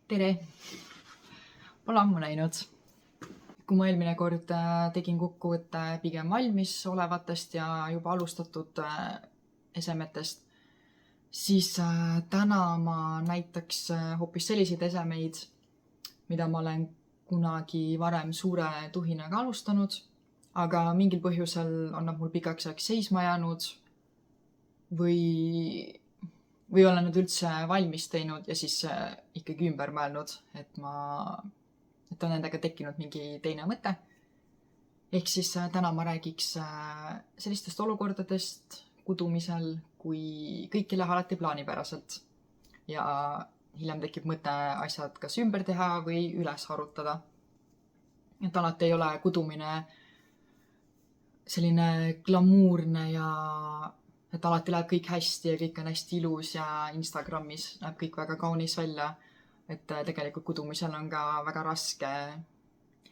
Tere! Pole ammu näinud. Kui ma eelmine kord tegin kokkuvõtte pigem valmis olevatest ja juba alustatud esemetest, siis täna ma näitaks hoopis selliseid esemeid, mida ma olen kunagi varem suure tuhinaga alustanud, aga mingil põhjusel on nad mul pikaks ajaks seisma jäänud või olen nad üldse valmis teinud ja siis ikkagi ümber mõelnud, et on nendega tekkinud mingi teine mõte. Ehk siis täna ma räägiks sellistest olukordadest kudumisel, kui kõik ei lähe alati plaanipäraselt ja hiljem tekib mõte asjad kas ümber teha või üles harutada. Et alati ei ole kudumine selline glamuurne ja et alati läheb kõik hästi ja kõik on hästi ilus ja Instagramis näeb kõik väga kaunis välja. Et tegelikult kudumisel on ka väga raske,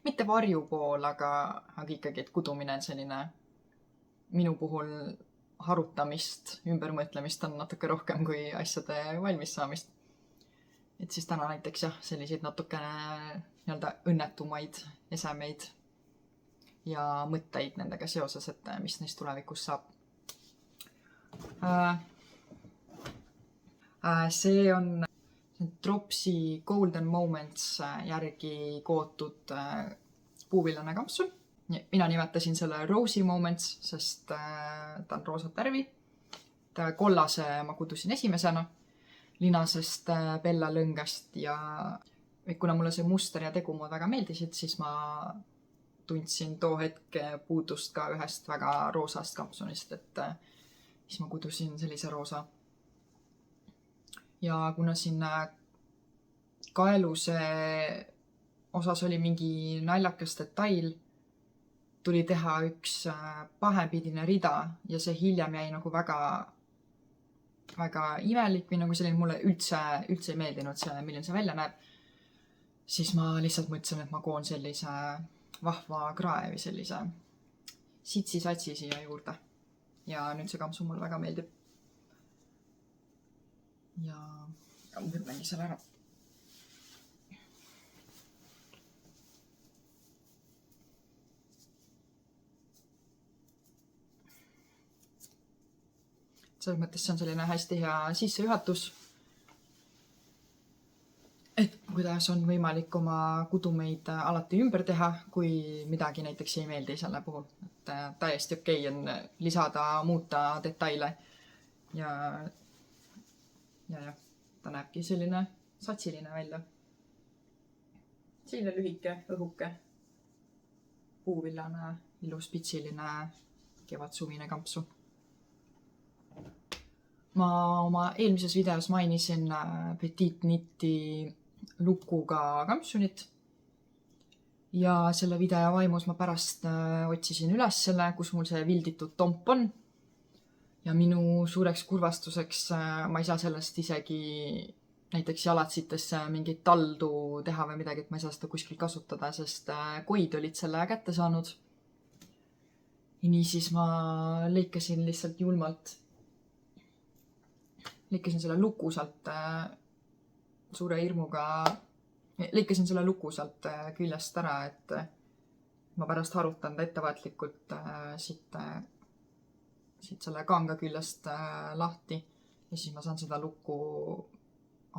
mitte varjupool, aga ikkagi, et kudumine on selline minu puhul harutamist, ümbermõtlemist on natuke rohkem kui asjade valmis saamist. Et siis täna näiteks selliseid natukene õnnetumaid esemeid ja mõtteid nendega seoses, et mis neist tulevikus saab. See on Dropsi Golden Moments järgi kootud puuvillane kampsun. Mina nimetasin selle Rosy Moments, sest ta on roosat värvi. Kollase ma kudusin esimesena linasest Bella lõngast ja kuna mulle see muster ja tegumood väga meeldisid, siis ma tundsin too hetk puudust ka ühest väga roosast kampsunist, et siis ma kudusin sellise roosa. Ja kuna siin kaeluse osas oli mingi naljakas detail, tuli teha üks pahepidine rida ja see hiljem jäi nagu väga, väga imelik või nagu selline mulle üldse ei meeldinud see, milline see välja näeb, siis ma lihtsalt mõtlesin, et ma koon sellise vahva krae või sellise sitsi-satsi siia juurde. Ja nüüd see kampsun mulle väga meeldib. Ja võrmengi selle ära. Selles mõttes see on selline hästi hea sissejuhatus, et kuidas on võimalik oma kudumeid alati ümber teha, kui midagi näiteks ei meeldi selle puhul. Et täiesti okei on lisada, muuta detaile ja ta näebki selline satsiline välja. Selline lühike, õhuke, puuvillane, ilus pitsiline kevadsuvine kampsun. Ma oma eelmises videos mainisin Petite Kniti lukuga kampsunit ja selle video vaimus ma pärast otsisin üles selle, kus mul see vilditud tomp on. Ja minu suureks kurvastuseks ma ei saa sellest isegi näiteks jalatsitesse mingit taldu teha või midagi, et ma ei saa seda kuskil kasutada, sest koid olid selle kätte saanud. Ja niisiis ma lõikasin lihtsalt julmalt. Lõikasin selle luku sealt suure hirmuga. Lõikasin selle luku sealt küljest ära, et ma pärast harutan ta ettevaatlikult siit selle kanga küljest lahti ja siis ma saan seda lukku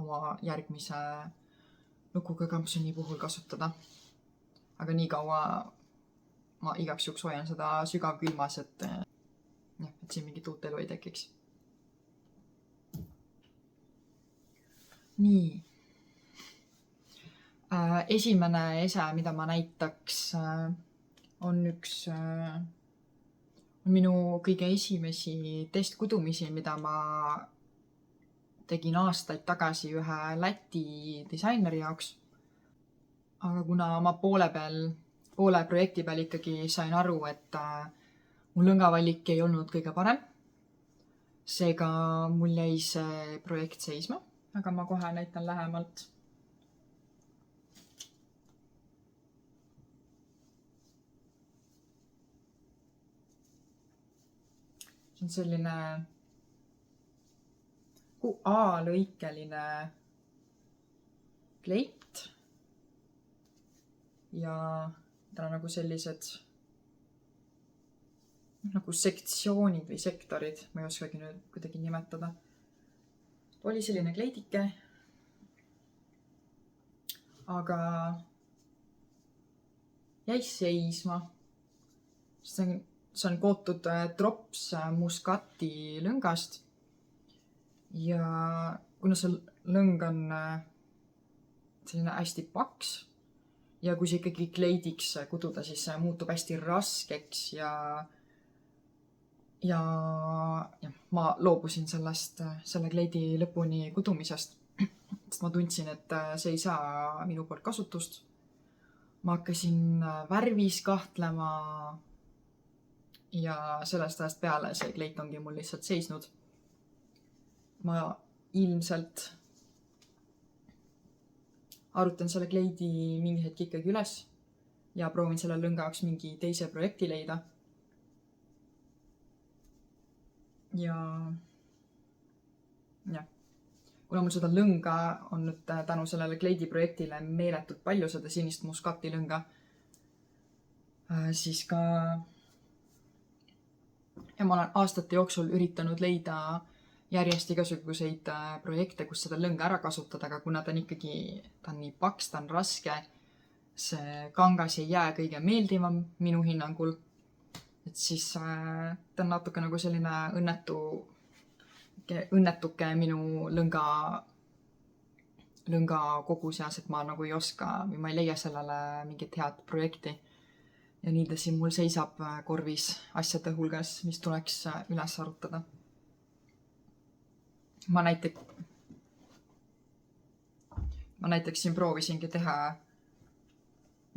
oma järgmise lukuga kampsuni puhul kasutada. Aga nii kaua ma igaks juhuks hoian seda sügavkülmas, et siin mingit uut elu ei tekiks. Nii. Esimene ese, mida ma näitaks, on minu kõige esimesi testkudumisi, mida ma tegin aastaid tagasi ühe Läti disaineri jaoks. Aga kuna ma poole projekti peal ikkagi sain aru, et mu lõngavalik ei olnud kõige parem, seega mul jäi see projekt seisma, aga ma kohe näitan lähemalt. See on selline A-lõikeline kleit ja tal on nagu sellised nagu sektsioonid või sektorid, ma ei oskagi nüüd kuidagi nimetada. Oli selline kleidike, aga jäi seisma. See on kootud trops muskati lõngast ja kuna see lõng on selline hästi paks ja kui see ikkagi kleidiks kududa, siis see muutub hästi raskeks ja ma loobusin selle kleidi lõpuni kudumisest, sest ma tundsin, et see ei saa minu poolt kasutust. Ma hakkasin värvis kahtlema ja sellest ajast peale see kleit ongi mul lihtsalt seisnud. Ma ilmselt arutan selle kleidi mingi hetk ikkagi üles ja proovin selle lõnga jaoks mingi teise projekti leida. Ja kuna mul seda lõnga on nüüd tänu sellele kleidi projektile meeletult palju, seda sinist muskati lõnga, siis ka ja ma olen aastate jooksul üritanud leida järjest igasuguseid projekte, kus seda lõnga ära kasutada, aga kuna ta on nii paks, ta on raske, see kangas ei jää kõige meeldivam minu hinnangul. Et siis ta on natuke nagu selline õnnetuke minu lõnga kogu seas, et ma nagu ei oska või ma ei leia sellele mingit head projekti. Ja nii ta siin mul seisab korvis asjade hulgas, mis tuleks üles arutada. Ma näiteks siin proovisingi teha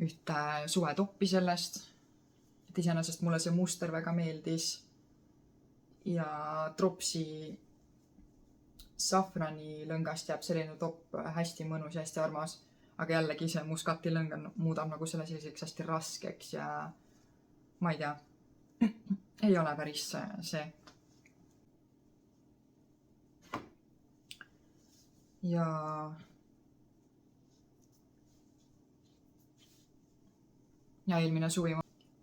ühte suvetoppi sellest. Et iseenesest mulle see muster väga meeldis ja tropsi safrani lõngast jääb selline topp hästi mõnus ja hästi armas, aga jällegi see muskati lõng muudab nagu selle selliseks hästi raskeks ja ma ei tea, ei ole päris see. Ja eelmine suvi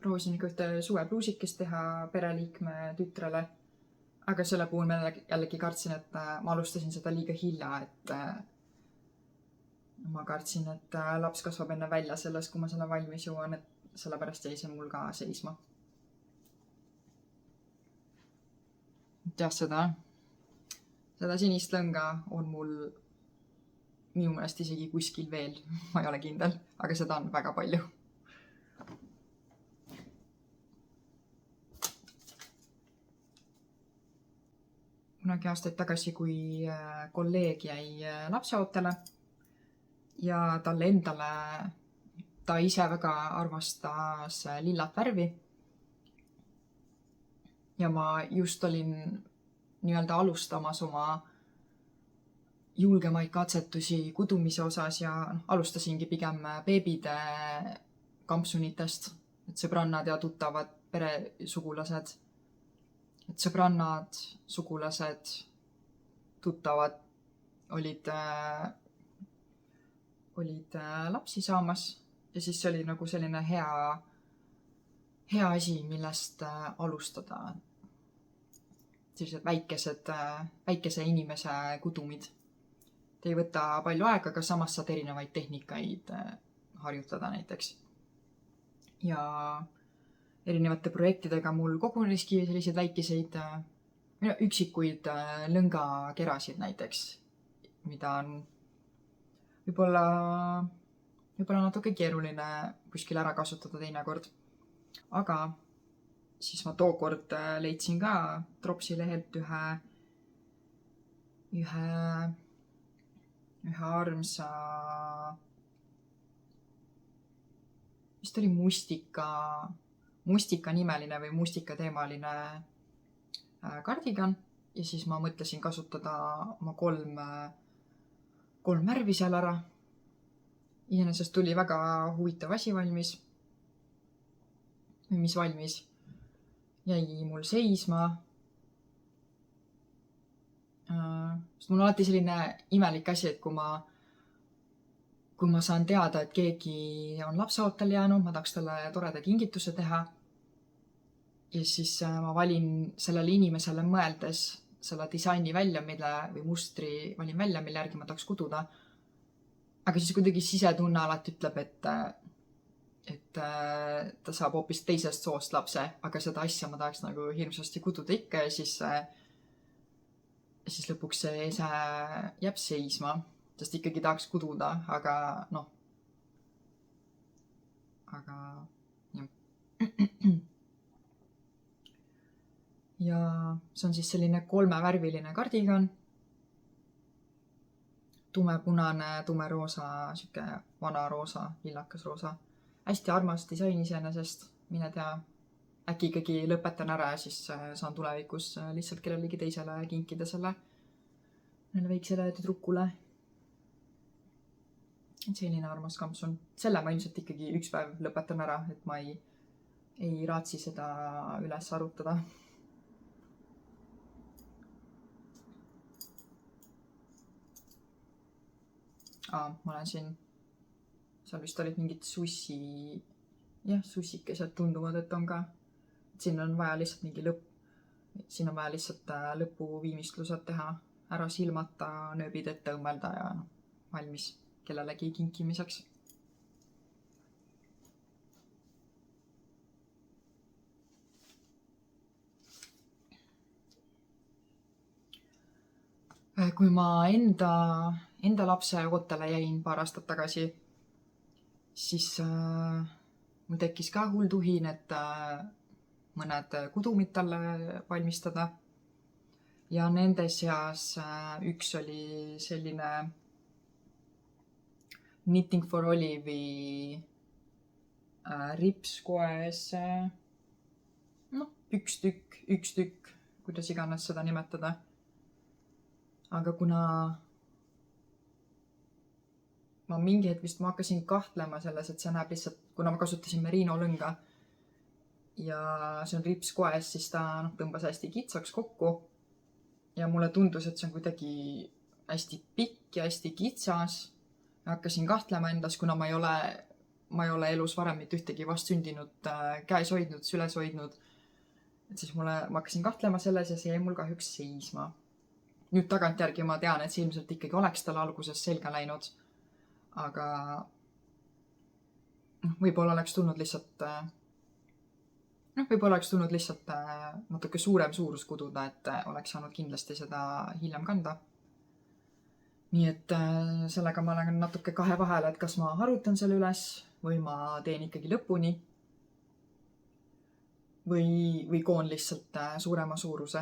proovisin ikka ühte suvepluusikest teha pereliikme tütrele, aga selle puhul ma jällegi kartsin, et ma alustasin seda liiga hilja, et ma kartsin, et laps kasvab enne välja sellest, kui ma selle valmis jõuan, et sellepärast jäi see mul ka seisma. Ja seda sinist lõnga on mul minu meelest isegi kuskil veel, ma ei ole kindel, aga seda on väga palju. Kunagi aastaid tagasi, kui kolleeg jäi lapseootele ja talle endale, ta ise väga armastas lillat värvi. Ja ma just olin nii-öelda alustamas oma julgemaid katsetusi kudumise osas ja alustasingi pigem beebide kampsunitest, et sõbrannad ja tuttavad, peresugulased. Et sõbrannad, sugulased, tuttavad olid lapsi saamas ja siis see oli nagu selline hea asi, millest alustada. Sellised väikese inimese kudumid. Te ei võta palju aega, aga samas saad erinevaid tehnikaid harjutada näiteks. Ja erinevate projektidega mul koguneski selliseid väikeseid, üksikuid lõngakerasid näiteks, mida on võib-olla natuke keeruline kuskil ära kasutada teinekord. Aga siis ma tookord leidsin ka Tropsi lehelt ühe armsa, vist oli mustika nimeline või mustika teemaline kardigan ja siis ma mõtlesin kasutada oma kolm värvi seal ära. Iseenesest tuli väga huvitav asi valmis. Mis valmis jäi mul seisma. Sest mul on alati selline imelik asi, et kui ma kui ma saan teada, et keegi on lapseootel jäänud, ma tahaks talle toreda kingituse teha. Ja siis ma valin sellele inimesele mõeldes selle disaini välja, või mustri valin välja, mille järgi ma tahaks kududa. Aga siis kuidagi sisetunne alati ütleb, et ta saab hoopis teisest soost lapse, aga seda asja ma tahaks nagu hirmsasti kududa ikka ja siis lõpuks see ese jääb seisma, sest ikkagi tahaks kududa, aga jah. Ja see on siis selline 3-värviline kardigan. Tumepunane, tumeroosa, siuke vana roosa, villakas roosa. Hästi armas disain iseenesest, mine tea. Äkki ikkagi lõpetan ära ja siis saan tulevikus lihtsalt kellelegi teisele kinkida selle väiksele tüdrukule. Selline armas kampsun. Selle ma ilmselt ikkagi üks päev lõpetan ära, et ma ei raatsi seda üles arutada. Ma olen siin, seal vist olid mingid sussikesed tunduvad, et on ka. Siin on vaja lihtsalt siin on vaja lihtsalt lõpuviimistlused teha, ära silmata, nööbid ette õmmelda ja valmis kellelegi kinkimiseks. Kui ma enda lapse ootele jäin paar aastat tagasi, siis mul tekkis ka hull tuhin, et mõned kudumid talle valmistada. Ja nende seas üks oli selline Knitting for Olive'i ripskoes, üks tükk, kuidas iganes seda nimetada. Aga kuna ma mingi hetk vist ma hakkasin kahtlema selles, et see näeb lihtsalt, kuna ma kasutasin merino lõnga ja see on ripskoes, siis ta tõmbas hästi kitsaks kokku. Ja mulle tundus, et see on kuidagi hästi pikk ja hästi kitsas. Hakkasin kahtlema endas, kuna ma ei ole elus varem mitte ühtegi vastsündinut käes hoidnud, süles hoidnud. Et siis ma hakkasin kahtlema selles ja see jäi mul kahjuks seisma. Nüüd tagantjärgi ma tean, et see ilmselt ikkagi oleks talle alguses selga läinud. Aga võib-olla oleks tulnud lihtsalt natuke suurem suurus kududa, et oleks saanud kindlasti seda hiljem kanda. Nii et sellega ma olen natuke kahe vahele, et kas ma harutan selle üles või ma teen ikkagi lõpuni või koon lihtsalt suurema suuruse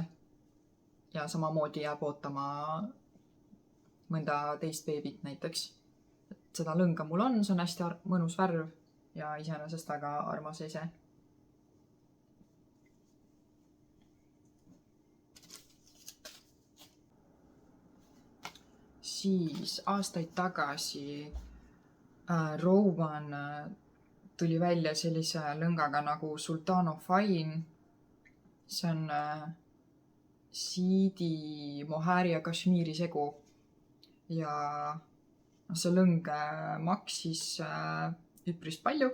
ja samamoodi jääb ootama mõnda teist beebit näiteks. Seda lõnga mul on, see on hästi mõnus värv ja iseenesest väga armas ese. Siis aastaid tagasi Rowan tuli välja sellise lõngaga nagu Sultano Fine. See on siidi, mohairi ja kašmiiri segu. Ja see lõng maksis üpris palju,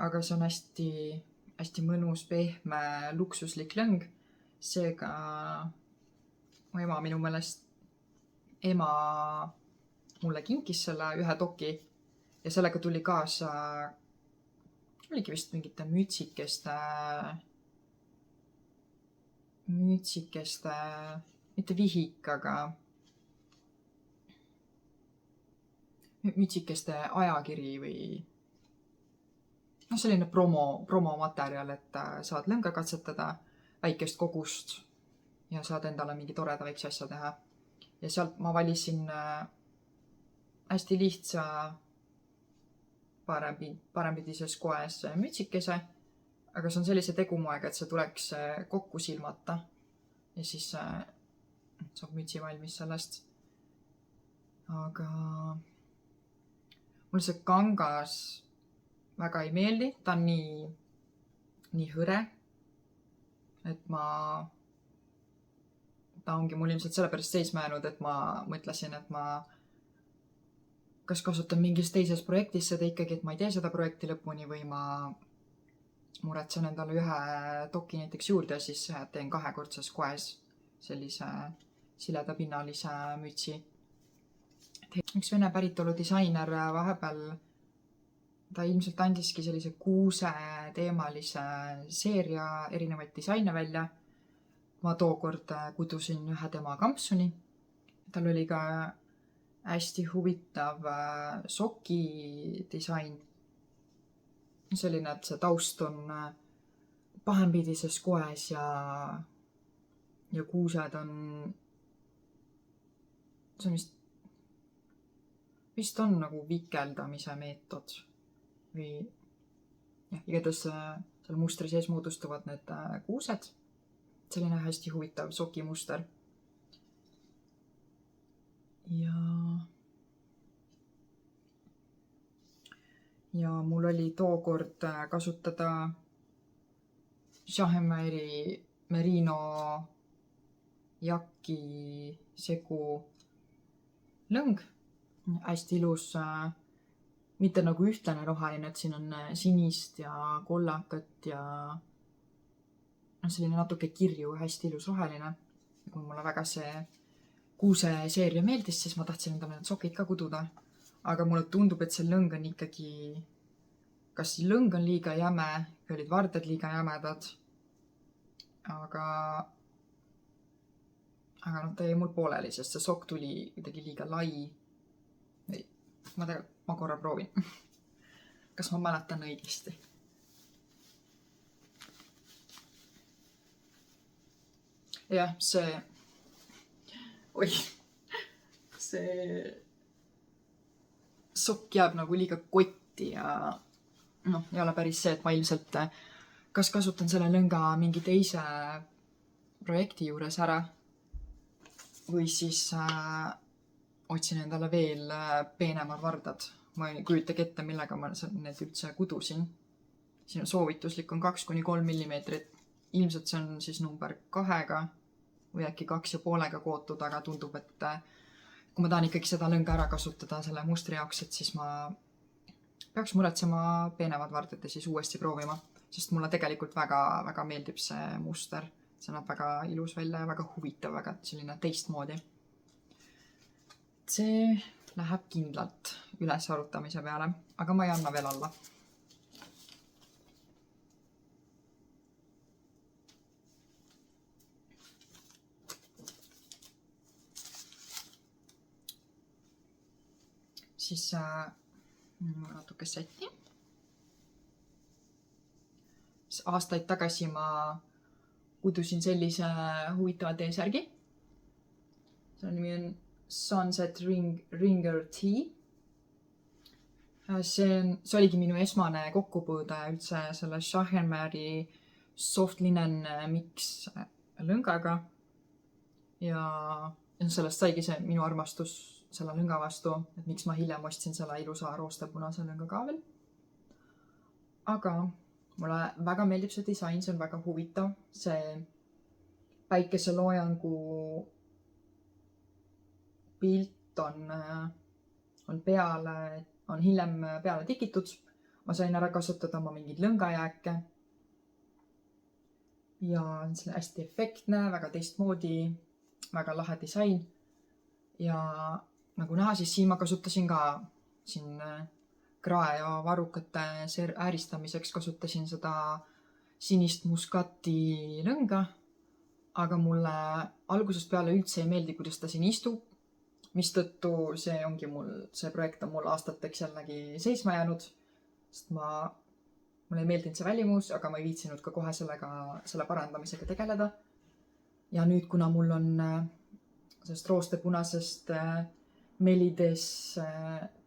aga see on hästi, hästi mõnus, pehme, luksuslik lõng. Seega mu ema mulle kinkis selle ühe toki ja sellega tuli kaasa, oligi vist mingite mütsikeste, mitte vihik, aga mütsikeste ajakiri või selline promomaterjal, et saad lõnga katsetada väikest kogust ja saad endale mingi toreda väikse asja teha. Ja sealt ma valisin hästi lihtsa parempidises koes mütsikese, aga see on sellise tegumoega, et see tuleks kokku silmata ja siis saab mütsi valmis sellest. Aga mulle see kangas väga ei meeldi, ta on nii hõre, et ta ongi mul ilmselt sellepärast seisma jäänud, et ma mõtlesin, et ma kas kasutan mingis teises projektis seda ikkagi, et ma ei tee seda projekti lõpuni või ma muretsen endale ühe doki näiteks juurde ja siis teen kahekordses koes sellise siledapinnalise mütsi. Üks vene päritolu disainer vahepeal, ta ilmselt andiski sellise kuuse teemalise seeria erinevaid disaine välja. Ma tookord kudusin ühe tema kampsuni. Tal oli ka hästi huvitav soki disain. Selline, et see taust on pahempidises koes ja kuused on, see on vist on nagu vikeldamise meetod või jah, igatahes seal mustri sees moodustuvad need kuused. Selline hästi huvitav sokimuster. Ja mul oli tookord kasutada Shahemeri merino jaki segu lõng. Hästi ilus, mitte nagu ühtlane roheline, et siin on sinist ja kollakat ja selline natuke kirju, hästi ilus roheline. Kui mulle väga see kuuse seeria meeldis, siis ma tahtsin endale need sokid ka kududa. Aga mulle tundub, et see lõng on ikkagi, kas lõng on liiga jäme või olid varded liiga jämedad. Aga ta jäi mul pooleli, sest see sokk tuli kuidagi liiga lai. Ma korra proovin. Kas ma mäletan õigesti? Jah, see sokk jääb nagu liiga kotti ja ei ole päris see, et ma ilmselt kas kasutan selle lõnga mingi teise projekti juures ära või siis otsin endale veel peenemad vardad. Ma ei kujutagi ette, millega ma need üldse kudusin. Siin soovituslik on 2–3 millimeetrit. Ilmselt see on siis number 2 või äkki 2,5 kootud, aga tundub, et kui ma tahan ikkagi seda lõnga ära kasutada selle mustri jaoks, et siis ma peaks muretsema peenevad vardad ja siis uuesti proovima, sest mulle tegelikult väga meeldib see muster. See näeb väga ilus välja ja väga huvitav, väga selline teistmoodi. See läheb kindlalt üles arutamise peale, aga ma ei anna veel alla. Siis natuke sätti. Aastaid tagasi ma kudusin sellise huvitava T-särgi. Selle nimi on Sunset Ringer Tea. See oligi minu esmane kokkupuude üldse selle Shahemeri soft linen mix lõngaga. Ja sellest saigi see minu armastus selle lõnga vastu, et miks ma hiljem ostsin selle ilusa roostepunase lõnga ka veel. Aga mulle väga meeldib see disain, see on väga huvitav. See päikeseloojangu pilt on hiljem peale tikitud. Ma sain ära kasutada oma mingid lõngajääke. Ja see on hästi efektne, väga teistmoodi, väga lahe disain. Ja nagu näha, siis siin ma kasutasin ka krae ja varrukate ääristamiseks kasutasin seda sinist muskati lõnga, aga mulle algusest peale üldse ei meeldi, kuidas ta siin istub, mistõttu see projekt on mul aastateks jällegi seisma jäänud, sest mulle ei meeldinud see välimus, aga ma ei viitsinud ka kohe selle parandamisega tegeleda. Ja nüüd, kuna mul on sellest roostepunasest melides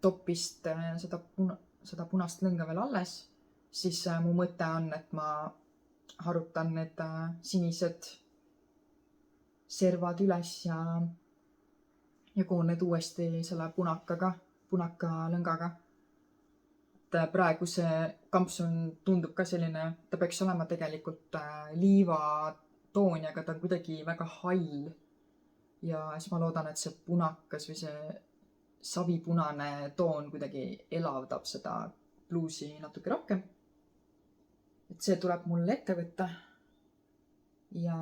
topist seda punast lõnga veel alles, siis mu mõte on, et ma harutan need sinised servad üles ja koon need uuesti selle punaka lõngaga. Praegu see kampsun tundub ka selline, ta peaks olema tegelikult liivatooni, aga ta on kuidagi väga hall. Ja siis ma loodan, et see punakas või savipunane toon kuidagi elavdab seda bluusi natuke rohkem. et see tuleb mul ette võtta. ja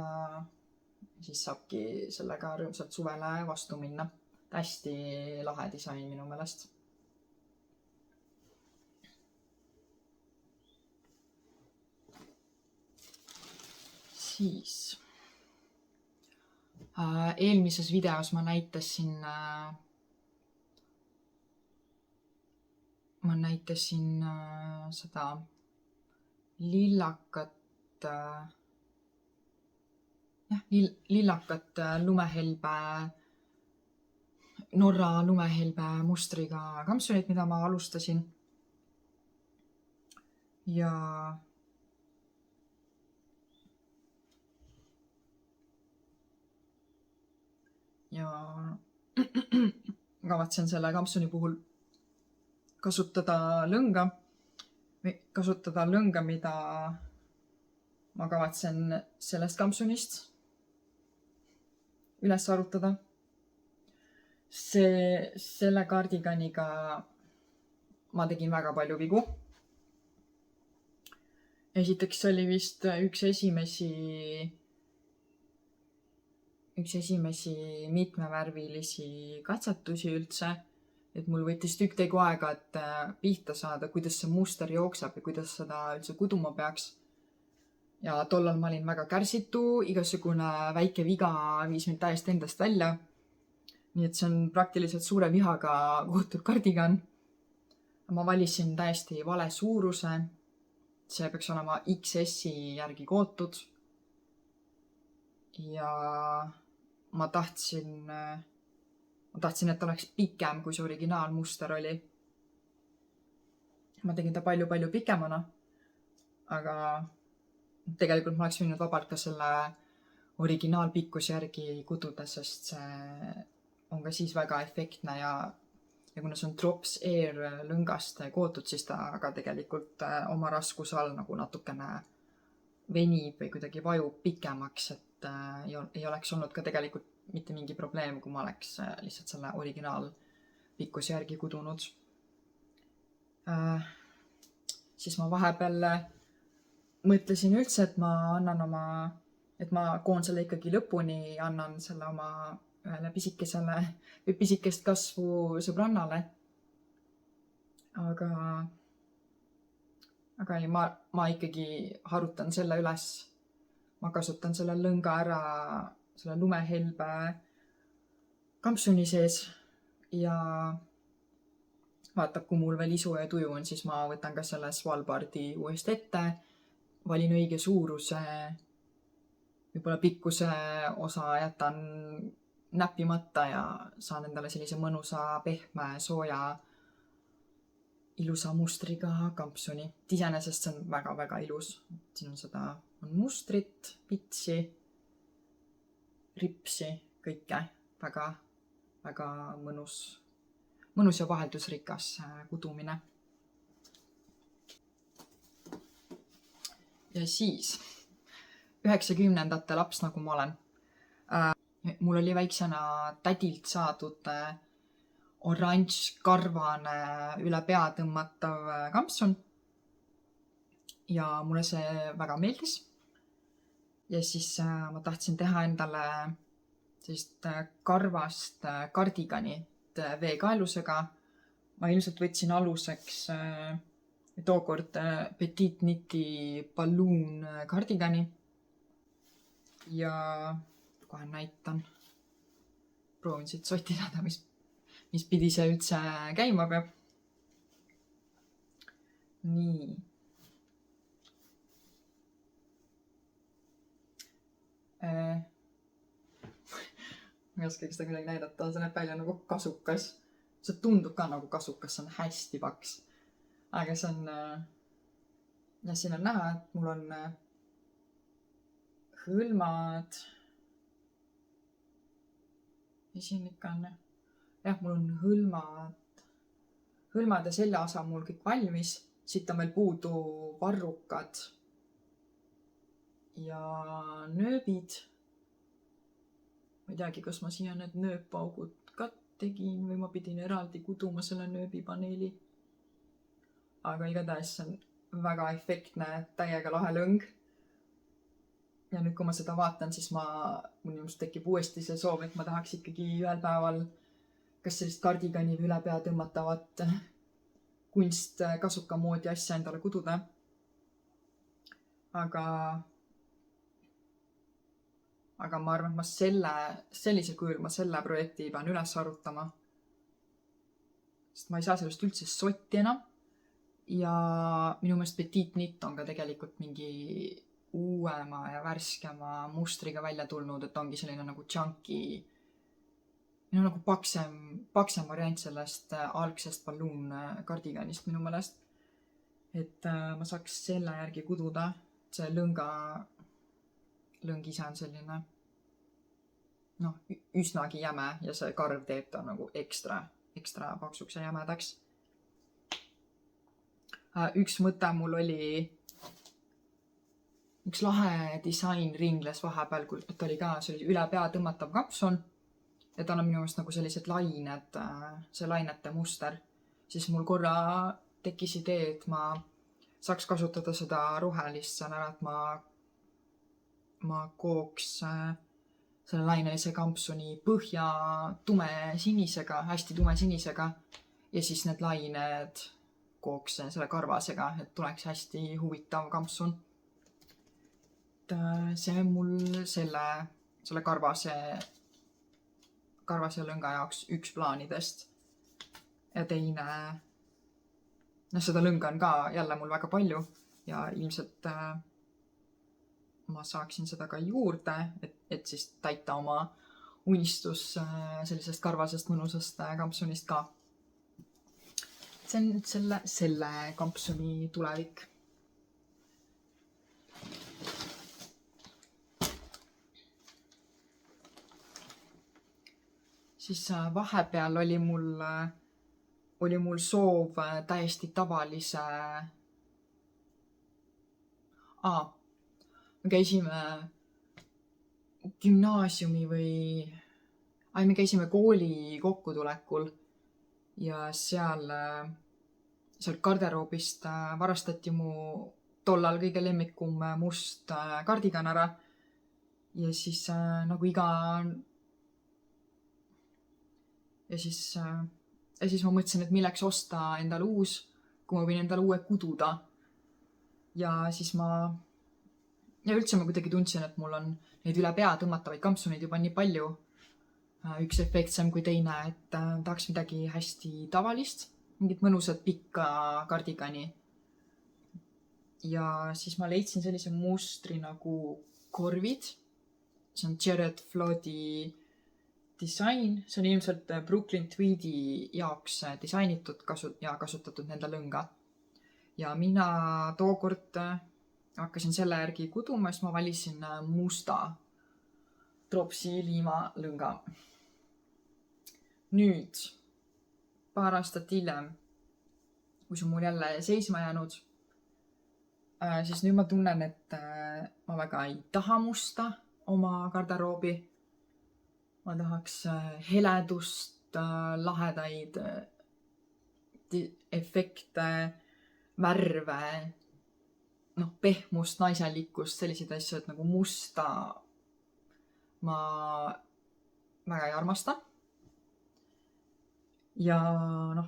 siis saabki sellega rõõmsalt suvele vastu minna. hästi lahe disain minu meelest. Siis eelmises videos ma näitasin seda lillakat lumehelbe, Norra lumehelbe mustriga kampsunit, mida ma alustasin. Ja kavatsen selle kampsuni puhul kasutada lõnga, mida ma kavatsen sellest kampsunist üles arutada. Selle kardiganiga ma tegin väga palju vigu. Esiteks see oli vist üks esimesi mitmevärvilisi katsetusi üldse, et mul võttis tükk tegu aega, et pihta saada, kuidas see muster jookseb ja kuidas seda üldse kuduma peaks. Ja tollal ma olin väga kärsitu, igasugune väike viga viis mind täiesti endast välja. Nii et see on praktiliselt suure vihaga kogutud kardigan. Ma valisin täiesti vale suuruse. See peaks olema XS-i järgi kootud. Ja ma tahtsin, et oleks pikem, kui see originaalmuster oli. Ma tegin ta palju pikemana, aga tegelikult ma oleks võinud vabalt ka selle originaalpikkuse järgi kududa, sest see on ka siis väga efektne ja kuna see on Drops Air lõngast kootud, siis ta aga tegelikult oma raskuse all nagu natukene venib või kuidagi vajub pikemaks, et ei oleks olnud ka tegelikult mitte mingi probleem, kui ma oleks lihtsalt selle originaalpikkuse järgi kudunud. Siis ma vahepeal mõtlesin üldse, et ma koon selle ikkagi lõpuni, annan selle oma ühele pisikest kasvu sõbrannale. Aga ei, ma ikkagi harutan selle üles. Ma kasutan selle lõnga ära selle lumehelbe kampsuni sees ja vaatab, kui mul veel isu ja tuju on, siis ma võtan ka selle Svalbardi uuesti ette, valin õige suuruse, võib-olla pikkuse osa jätan näppimata ja saan endale sellise mõnusa, pehme, sooja, ilusa mustriga kampsuni. Iseenesest see on väga ilus. Siin on mustrit, pitsi, ripsi, kõike. Väga mõnus ja vaheldusrikas kudumine. Ja siis 90ndate laps, nagu ma olen. Mul oli väiksena tädilt saadud oranž karvane üle pea tõmmatav kampsun. Ja mulle see väga meeldis. Ja siis ma tahtsin teha endale sellist karvast kardiganit veekaelusega. Ma ilmselt võtsin aluseks tookord Petite Kniti Balloon kardigani. Ja kohe näitan. Proovin siit sotti saada, mis pidi see üldse käima peab. Nii. Ma ei oskagi seda kuidagi näidata, see näeb välja nagu kasukas. See tundub ka nagu kasukas, see on hästi paks. Aga see on, ja siin on näha, et mul on hõlmad. Siin ikka on, jah, mul on hõlmad ja seljaosa mul kõik valmis. Siit on veel puudu varrukad ja nööbid. Ma ei teagi, kas ma siia need nööpaugud ka tegin või ma pidin eraldi kuduma selle nööbipaneeli. Aga igatahes see on väga efektne, täiega lahe lõng. Ja nüüd, kui ma seda vaatan, siis mul just tekib uuesti see soov, et ma tahaks ikkagi ühel päeval kas sellist kardigani või üle pea tõmmatavat kunstkasuka moodi asja endale kududa. Aga ma arvan, et ma sellisel kujul ma selle projekti pean üles arutama. Sest ma ei saa sellest üldse sotti enam. Ja minu meelest Petite Knit on ka tegelikult mingi uuema ja värskema mustriga välja tulnud, et ongi selline nagu chunky, nagu paksem variant sellest algsest balloon kardiganist minu meelest. Et ma saaks selle järgi kududa. See lõng ise on selline üsnagi jäme ja see karv teeb ta nagu ekstra paksuks ja jämedaks. Üks mõte mul oli, üks lahe disain ringles vahepeal, et oli ka selline üle pea tõmmatav kapsun ja tal on minu meelest nagu sellised lained, see lainete muster. Siis mul korra tekkis idee, et ma saaks kasutada seda rohelist seal ära, et ma kooks selle lainelise kampsuni põhja tumesinisega, hästi tumesinisega ja siis need lained kooks selle karvasega, et tuleks hästi huvitav kampsun. See on mul selle karvase lõnga jaoks üks plaanidest. Ja teine, seda lõnga on ka jälle mul väga palju ja ilmselt ma saaksin seda ka juurde, et siis täita oma unistus sellisest karvasest mõnusast kampsunist ka. See on nüüd selle kampsuni tulevik. Siis vahepeal oli mul soov täiesti tavalise... Me käisime gümnaasiumi me käisime kooli kokkutulekul ja seal garderoobist varastati mu tollal kõige lemmikum must kardigan ära. Ja siis nagu ja siis ma mõtlesin, et milleks osta endale uus, kui ma võin endale uue kududa. Ja siis üldse ma kuidagi tundsin, et mul on neid üle pea tõmmatavaid kampsuneid juba nii palju. Üks efektsem kui teine, et tahaks midagi hästi tavalist, mingit mõnusat pikka kardigani. Ja siis ma leidsin sellise mustri nagu korvid. See on Jared Floodi disain. See on ilmselt Brooklyn Tweedi jaoks disainitud ja kasutatud nende lõnga. Ja mina tookord hakkasin selle järgi kuduma, siis ma valisin musta Tropsi liima lõnga. Nüüd, paar aastat hiljem, kui see on mul jälle seisma jäänud, siis nüüd ma tunnen, et ma väga ei taha musta oma garderoobi. Ma tahaks heledust, lahedaid efekte, värve, pehmust, naiselikkust, selliseid asju, et nagu musta ma väga ei armasta. Ja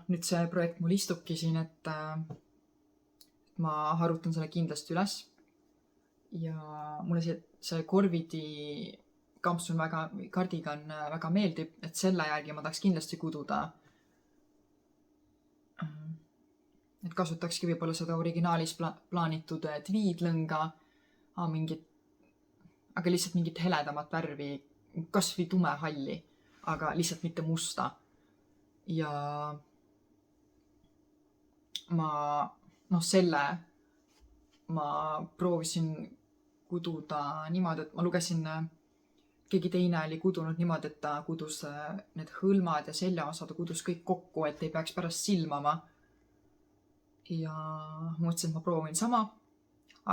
nüüd see projekt mul istubki siin, et ma harutan selle kindlasti üles. Ja mulle see korvidi kampsun kardigan väga meeldib, et selle järgi ma tahaks kindlasti kududa. Et kasutakski võib-olla seda originaalis plaanitud tweed-lõnga, aga lihtsalt mingit heledamat värvi, kas või tumehalli, aga lihtsalt mitte musta. Ja selle ma proovisin kududa niimoodi, et ma lugesin, keegi teine oli kudunud niimoodi, et ta kudus need hõlmad ja seljaosa, ta kudus kõik kokku, et ei peaks pärast silmama. Ja mõtlesin, et ma proovin sama,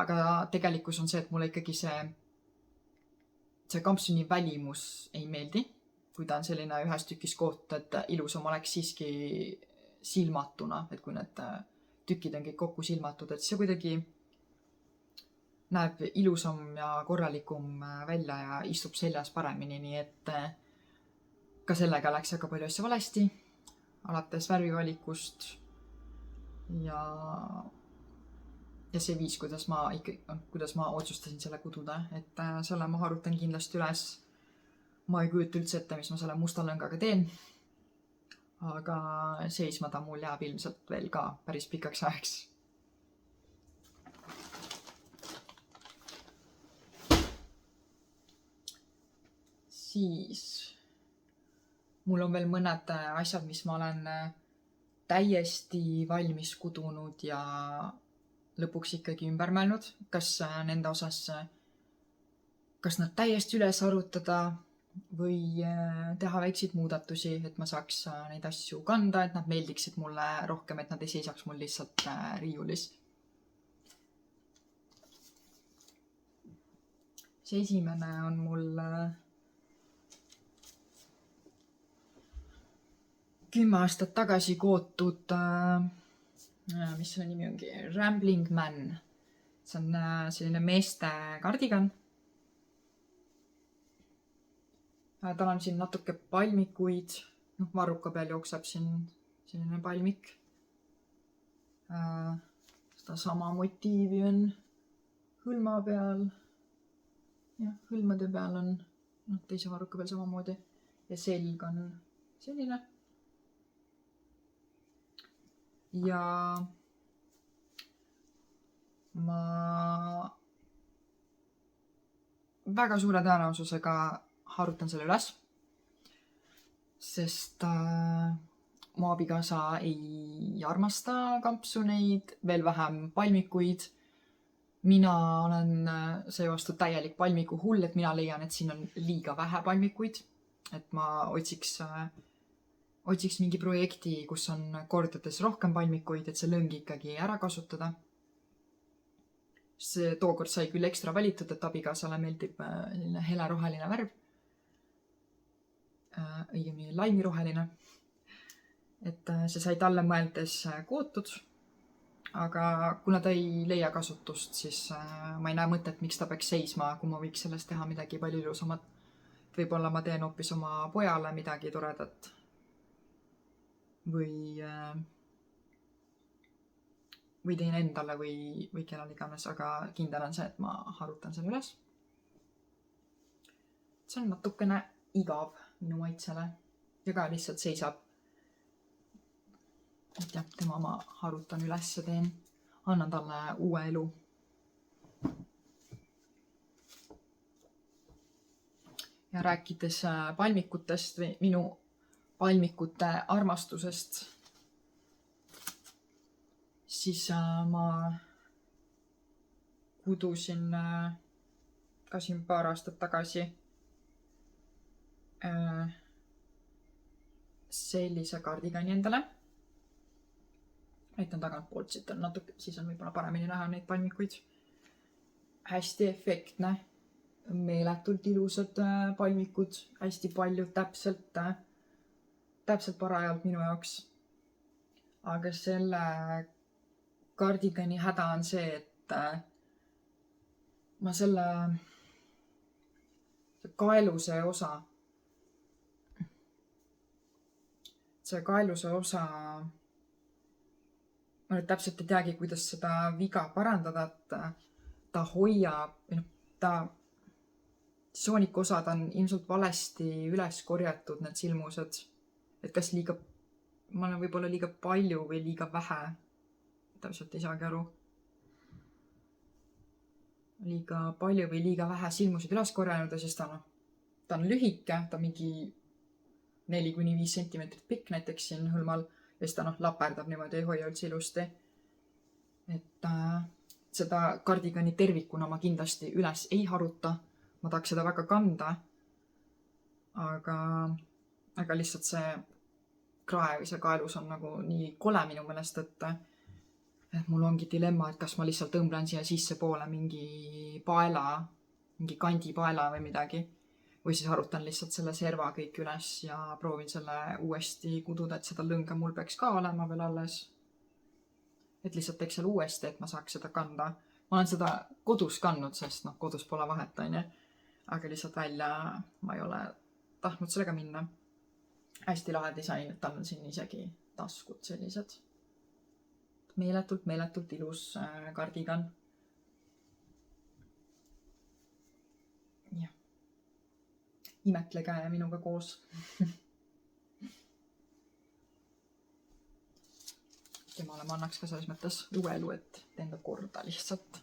aga tegelikkus on see, et mulle ikkagi see kampsuni välimus ei meeldi. kui ta on selline ühes tükis koht, et ilusam oleks siiski silmatuna, et kui need tükid on kõik kokku silmatud, et see kuidagi näeb ilusam ja korralikum välja ja istub seljas paremini, nii et ka sellega läks väga palju asja valesti, alates värvivalikust ja see viis, kuidas ma otsustasin selle kududa, et selle ma harutan kindlasti üles. Ma ei kujuta üldse ette, mis ma selle musta lõngaga teen, aga seisma ta mul jääb ilmselt veel ka päris pikaks ajaks. Siis mul on veel mõned asjad, mis ma olen täiesti valmis kudunud ja lõpuks ikkagi ümber mõelnud, kas nende osas, kas nad täiesti üles arutada või teha väikseid muudatusi, et ma saaks neid asju kanda, et nad meeldiksid mulle rohkem, et nad ei seisaks mul lihtsalt riiulis. See esimene on mul 10 aastat tagasi kootud, mis selle nimi ongi, Rambling Man. See on selline meeste kardigan. Tal on siin natuke palmikuid, varruka peal jookseb siin selline palmik. Seda sama motiivi on hõlma peal. Ja hõlmade peal on teise varruka peal samamoodi. Ja selg on selline. Ja ma väga suure tõenäosusega harutan selle üles, sest mu abikaasa ei armasta kampsuneid, veel vähem palmikuid. Mina olen seevastu täielik palmiku hull, et mina leian, et siin on liiga vähe palmikuid. Et ma otsiks mingi projekti, kus on kordades rohkem palmikuid, et see lõng ikkagi ära kasutada. See tookord sai küll ekstra valitud, et abikaasale meeldib selline heleroheline värv. Õigemini laimiroheline. Et see sai talle mõeldes kootud, aga kuna ta ei leia kasutust, siis ma ei näe mõtet, miks ta peaks seisma, kui ma võiks sellest teha midagi palju ilusamat. Võib-olla ma teen hoopis oma pojale midagi toredat või teen endale või kellel iganes, aga kindel on see, et ma harutan selle üles. See on natukene igav minu maitsele ja ka lihtsalt seisab. Et jah, tema ma harutan üles ja teen. Annan talle uue elu. Ja rääkides palmikutest või minu palmikute armastusest, siis ma kudusin ka siin paar aastat tagasi sellise kardigani endale. Näitan tagantpoolt, siit on natuke, siis on võib-olla paremini näha neid palmikuid. Hästi efektne, meeletult ilusad palmikud, hästi palju täpselt parajalt minu jaoks. Aga selle kardigani häda on see, et ma selle kaeluse osa ma nüüd täpselt ei teagi, kuidas seda viga parandada, et ta hoiab, soonikusosad on ilmselt valesti üles korjatud, need silmused, et kas ma olen võib-olla liiga palju või liiga vähe, täpselt ei saagi aru. Liiga palju või liiga vähe silmused üles korjanud ja siis ta on lühike, ta mingi 4-5 sentimeetrit pikk näiteks siin hõlmal ja siis ta laperdab niimoodi, ei hoia üldse ilusti. Et seda kardigani tervikuna ma kindlasti üles ei haruta. Ma tahaks seda väga kanda, aga lihtsalt see krae või see kaelus on nagu nii kole minu meelest, et mul ongi dilemma, et kas ma lihtsalt õmblen siia sisse poole mingi paela, mingi kandipaela või midagi. või siis harutan lihtsalt selle serva kõik üles ja proovin selle uuesti kududa, et seda lõnga mul peaks ka olema veel alles. Et lihtsalt teeks selle uuesti, et ma saaks seda kanda. Ma olen seda kodus kandnud, sest kodus pole vahet, onju. Aga lihtsalt välja ma ei ole tahtnud sellega minna. Hästi lahe disain, et tal on siin isegi taskud sellised. Meeletult ilus kardigan. Jah. Imetlege minuga koos. Temale ma annaks ka selles mõttes luelu, et enda korda lihtsalt.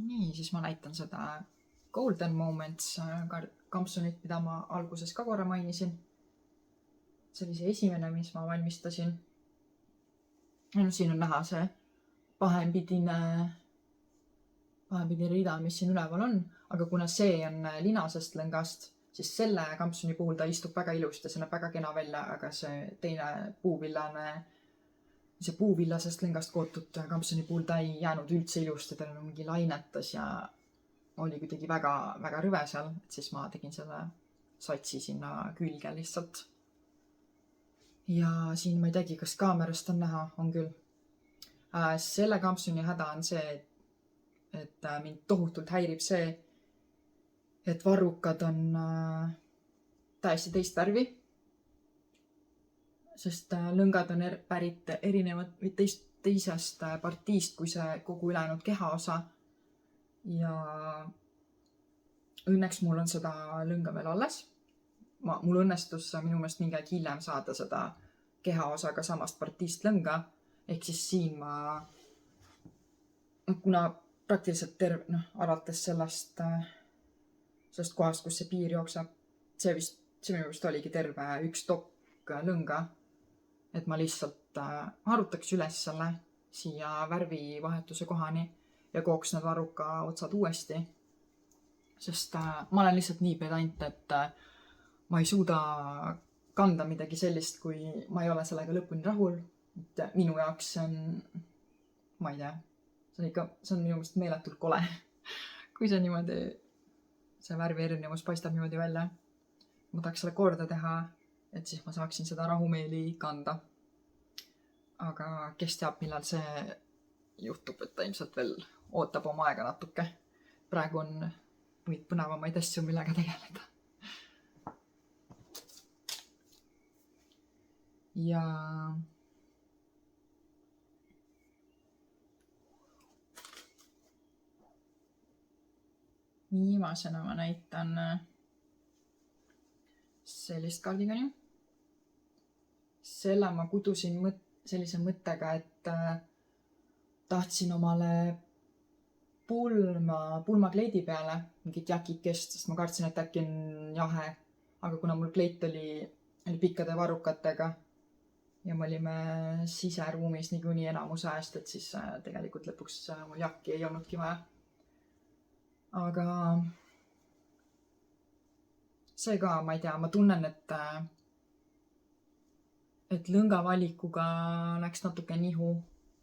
Nii, siis ma näitan seda Golden Moments kampsunit, mida ma alguses ka korra mainisin. See oli see esimene, mis ma valmistasin. Siin on näha see pahempidine rida, mis siin üleval on, aga kuna see on linasest lõngast, siis selle kampsuni puhul ta istub väga ilusti ja see näeb väga kena välja, aga see teine puuvillasest lõngast kootud kampsuni puhul ta ei jäänud üldse ilusti, tal on mingi lainetas ja oli kuidagi väga, väga rüve seal, et siis ma tegin selle satsi sinna külge lihtsalt. Ja siin ma ei teagi, kas kaamerast on näha, on küll. Selle kampsuni häda on see, et mind tohutult häirib see, et varrukad on täiesti teist värvi, sest lõngad on pärit erinevad või teisest partiist kui see kogu ülejäänud kehaosa. Ja õnneks mul on seda lõnga veel alles. Mul õnnestus minu meelest mingi aeg hiljem saada seda kehaosaga samast partiist lõnga. Ehk siis siin ma, kuna praktiliselt alates sellest kohast, kus see piir jookseb, see minu meelest oligi terve üks tokk lõnga, et ma lihtsalt harutaks üles selle siia värvivahetuse kohani ja kooks need varruka otsad uuesti. Sest ma olen lihtsalt nii pedant, et ma ei suuda kanda midagi sellist, kui ma ei ole sellega lõpuni rahul. Minu jaoks see on, ma ei tea, see on minu meelest meeletult kole. Kui see niimoodi, see värvi erinevus paistab niimoodi välja. Ma tahaks selle korda teha, et siis ma saaksin seda rahumeeli kanda. Aga kes teab, millal see juhtub, et ta ilmselt veel ootab oma aega natuke. Praegu on muid põnevamaid asju, millega tegeleda. Ja viimasena ma näitan sellist kardigani. Selle ma kudusin sellise mõttega, et tahtsin omale pulmakleidi peale mingit jakikest, sest ma kartsin, et äkki on jahe. Aga kuna mul kleit oli pikkade varrukatega ja me olime siseruumis niikuinii enamuse ajast, et siis tegelikult lõpuks mul jakki ei olnudki vaja. Aga see ka, ma ei tea, ma tunnen, et lõnga valikuga läks natuke nihu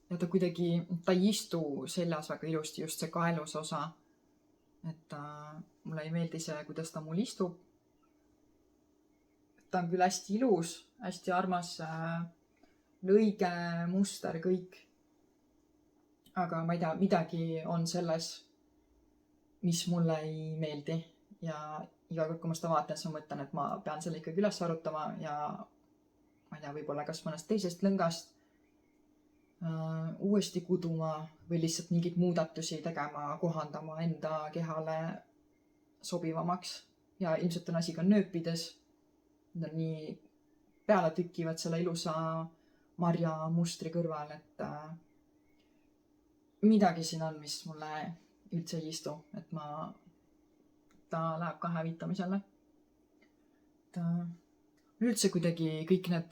ja ta kuidagi, ta ei istu seljas väga ilusti, just see kaelus osa. Et mulle ei meeldi see, kuidas ta mul istub. Ta on küll hästi ilus, hästi armas lõige, muster, kõik. Aga ma ei tea, midagi on selles, mis mulle ei meeldi ja iga kord, kui ma seda vaatan, siis ma mõtlen, et ma pean selle ikkagi üles arutama ja ma ei tea, võib-olla kas mõnest teisest lõngast uuesti kuduma või lihtsalt mingid muudatusi tegema, kohandama enda kehale sobivamaks. Ja ilmselt on asi ka nööpides. Need on nii peale tükivad selle ilusa marja mustri kõrval, et midagi siin on, mis mulle üldse ei istu, et ta läheb ka hävitamisele. Üldse kuidagi kõik need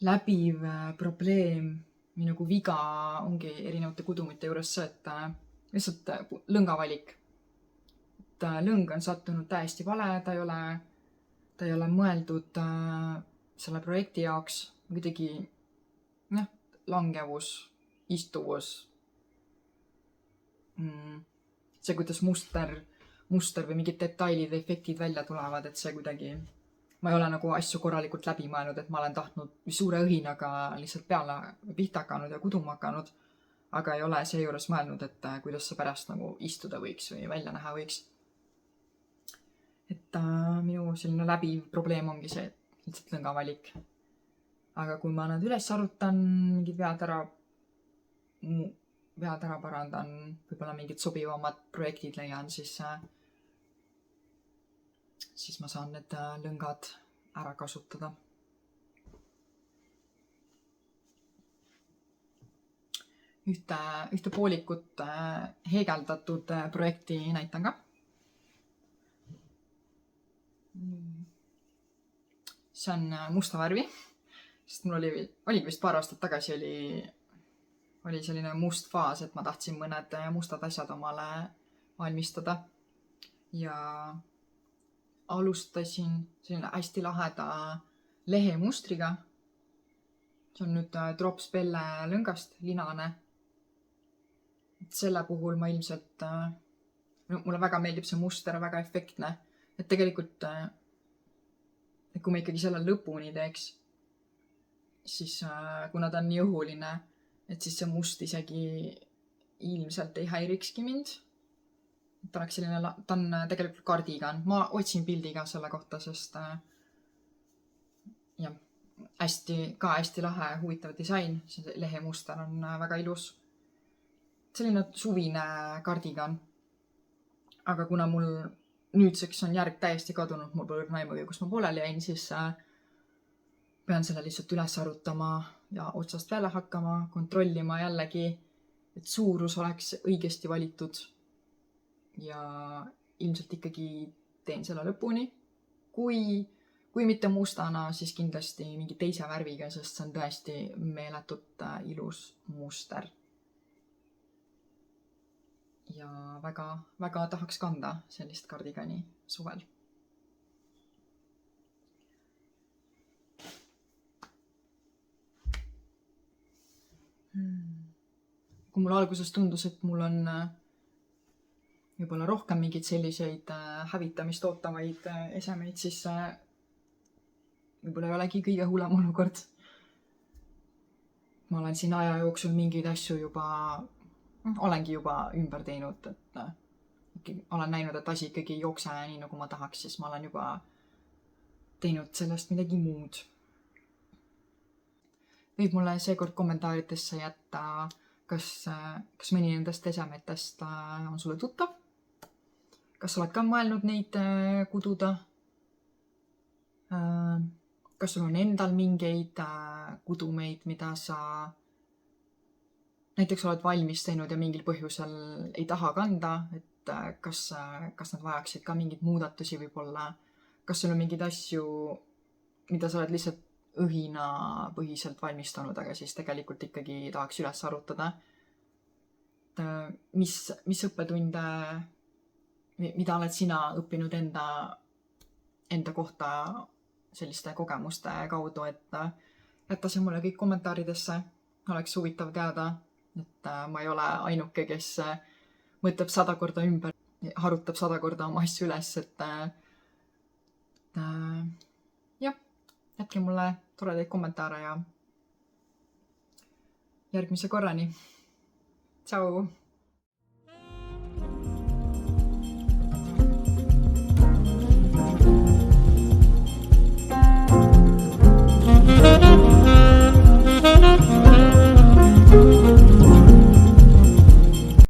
läbiv probleem või nagu viga ongi erinevate kudumite juures see, et lihtsalt lõngavalik. Et lõng on sattunud täiesti vale, ta ei ole mõeldud selle projekti jaoks kuidagi langevus istuvus, see, kuidas muster või mingid detailid või efektid välja tulevad, et see kuidagi, ma ei ole nagu asju korralikult läbi mõelnud, et ma olen tahtnud suure õhinaga lihtsalt peale pihta hakanud ja kuduma hakanud, aga ei ole seejuures mõelnud, et kuidas see pärast nagu istuda võiks või välja näha võiks. Et minu selline läbiv probleem ongi see, et lihtsalt lõngavalik. Aga kui ma nad üles arutan, mingid vead ära parandan, võib-olla mingid sobivamad projektid leian, siis ma saan need lõngad ära kasutada. Ühte poolikut heegeldatud projekti näitan ka. See on musta värvi, sest mul oligi vist paar aastat tagasi oli selline must faas, et ma tahtsin mõned mustad asjad omale valmistada. Ja alustasin selline hästi laheda lehemustriga. See on nüüd Drops Belle lõngast, linane. Et selle puhul ma ilmselt, mulle väga meeldib see muster, väga efektne. Et tegelikult, kui ma ikkagi selle lõpuni teeks, siis kuna ta on nii õhuline, et siis see must isegi ilmselt ei häirikski mind. Ta oleks selline, ta on tegelikult kardigan. Ma otsin pildi ka selle kohta, sest jah, hästi lahe, huvitav disain. See lehemuster on väga ilus. Selline suvine kardigan. Aga kuna mul nüüdseks on järg täiesti kadunud, mul pole aimugi, kus ma pooleli jäin, siis pean selle lihtsalt üles arutama ja otsast peale hakkama, kontrollima jällegi, et suurus oleks õigesti valitud. Ja ilmselt ikkagi teen selle lõpuni. Kui mitte mustana, siis kindlasti mingi teise värviga, sest see on tõesti meeletult ilus muster. Ja väga tahaks kanda sellist kardigani suvel. Kui mul alguses tundus, et mul on võib-olla rohkem mingeid selliseid hävitamist ootavaid esemeid, siis võib-olla ei olegi kõige hullem olukord. Ma olen siin aja jooksul mingeid asju olengi juba ümber teinud, et olen näinud, et asi ikkagi ei jookse nii, nagu ma tahaks, siis ma olen juba teinud sellest midagi muud. Võib mulle seekord kommentaaritesse jätta, kas mõni nendest esemetest on sulle tuttav? Kas oled ka mõelnud neid kududa? Kas sul on endal mingeid kudumeid, mida sa näiteks oled valmis teinud ja mingil põhjusel ei taha kanda, et kas nad vajaksid ka mingeid muudatusi võib-olla? Kas sul on mingeid asju, mida sa oled lihtsalt õhinapõhiselt valmistanud, aga siis tegelikult ikkagi tahaks üles arutada? Mis õppetunde, mida oled sina õppinud enda kohta selliste kogemuste kaudu, et jätta see mulle kõik kommentaaridesse, oleks huvitav teada. Et ma ei ole ainuke, kes mõtleb 100 korda ümber, harutab 100 korda oma asju üles, et jah, jätke mulle toredaid kommentaare ja järgmise korrani. Tšau!